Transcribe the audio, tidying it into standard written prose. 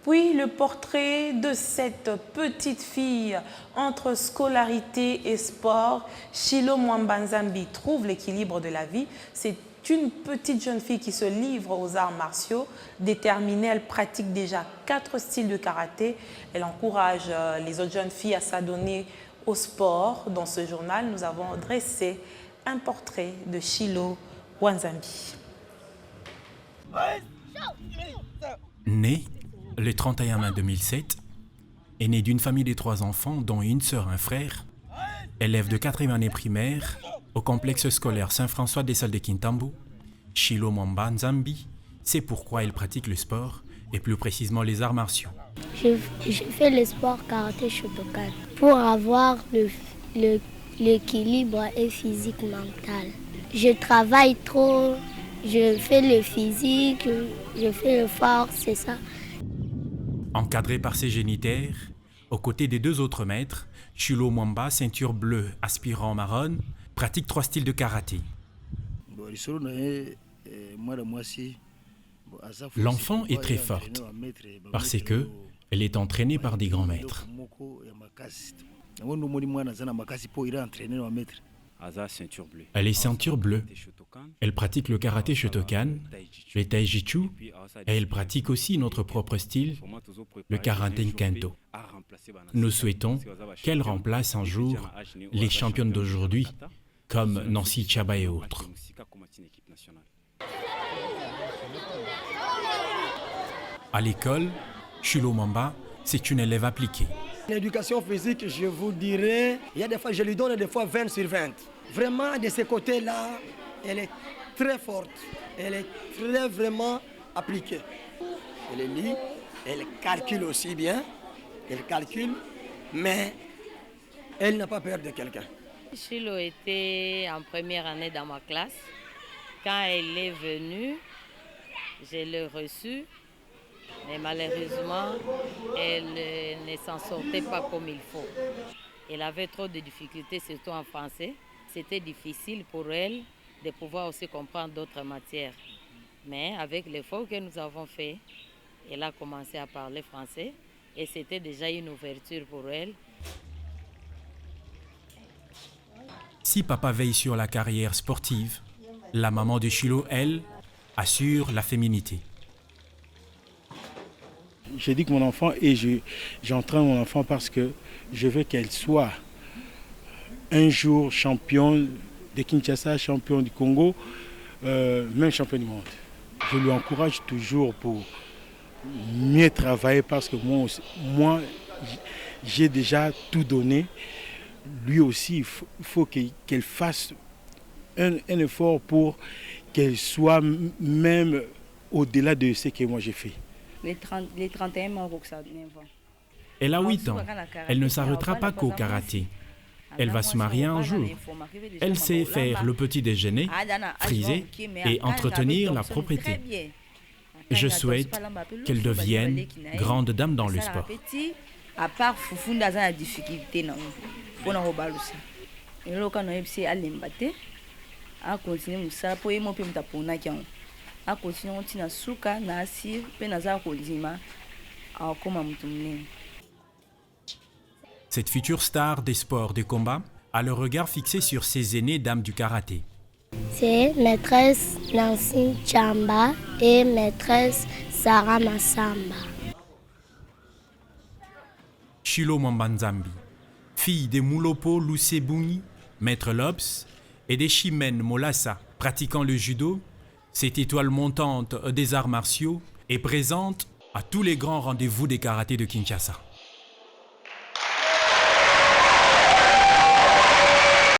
Puis le portrait de cette petite fille entre scolarité et sport. Shilo Mwamba-Nzambi trouve l'équilibre de la vie. C'est une petite jeune fille qui se livre aux arts martiaux. Déterminée, elle pratique déjà 4 styles de karaté. Elle encourage les autres jeunes filles à s'adonner au sport. Dans ce journal, nous avons dressé un portrait de Shilo Mwamba-Nzambi. Née le 31 mai 2007, est née d'une famille de 3 enfants, dont une sœur et un frère, élève de 4e année primaire au complexe scolaire Saint-François des Salles de Kintambo. Shilo Mwamba-Nzambi sait pourquoi elle pratique le sport et plus précisément les arts martiaux. Je fais le sport karaté Shotokan pour avoir l'équilibre et physique mental. Je travaille trop, je fais le physique, je fais le force, c'est ça. Encadré par ses géniteurs, aux côtés des 2 autres maîtres, Shilo Mwamba, ceinture bleue aspirant marron, pratique 3 styles de karaté. L'enfant est très forte parce que elle est entraînée par des grands maîtres. Elle est ceinture bleue. Elle pratique le karaté Shotokan, le taijitsu, et elle pratique aussi notre propre style, le karaté Kento. Nous souhaitons qu'elle remplace un jour les championnes d'aujourd'hui, comme Nancy Tchaba et autres. À l'école, Shilo Mwamba, c'est une élève appliquée. L'éducation physique, je vous dirais, il y a des fois, je lui donne des fois 20 sur 20. Vraiment, de ce côté-là, elle est très forte. Elle est très vraiment appliquée. Elle lit, elle calcule aussi bien. Elle calcule, mais elle n'a pas peur de quelqu'un. Shilo était en première année dans ma classe. Quand elle est venue, je l'ai reçue. Mais malheureusement, elle ne s'en sortait pas comme il faut. Elle avait trop de difficultés, surtout en français. C'était difficile pour elle de pouvoir aussi comprendre d'autres matières. Mais avec l'effort que nous avons fait, elle a commencé à parler français et c'était déjà une ouverture pour elle. Si papa veille sur la carrière sportive, la maman de Shilo, elle, assure la féminité. J'éduque mon enfant et j'entraîne mon enfant parce que je veux qu'elle soit un jour champion de Kinshasa, champion du Congo, même champion du monde. Je lui encourage toujours pour mieux travailler parce que moi j'ai déjà tout donné. Lui aussi, il faut qu'elle fasse un effort pour qu'elle soit même au-delà de ce que moi j'ai fait. Les 31 mois, Elle a 8 ans. Elle ne s'arrêtera pas qu'au karaté. Elle va se marier un jour. Elle sait faire le petit déjeuner, friser et entretenir la propreté. Je souhaite qu'elle devienne grande dame dans le sport. À part Foufou, dans la difficulté, pour nous rebalancer. Et là, quand on est allé me battre, à continuer, ça pour y monter me taper na kian. À continuer, on tient souka, na sir, pe na za kolzima, à comment m'tourner. Cette future star des sports de combat a le regard fixé sur ses aînées dames du karaté. C'est maîtresse Nancy Tchamba et maîtresse Sarah Massamba. Shilo Mwamba-Nzambi, fille de Mulopo Lusebungi, maître Lobs, et de Chimène Molassa, pratiquant le judo, cette étoile montante des arts martiaux est présente à tous les grands rendez-vous des karatés de Kinshasa.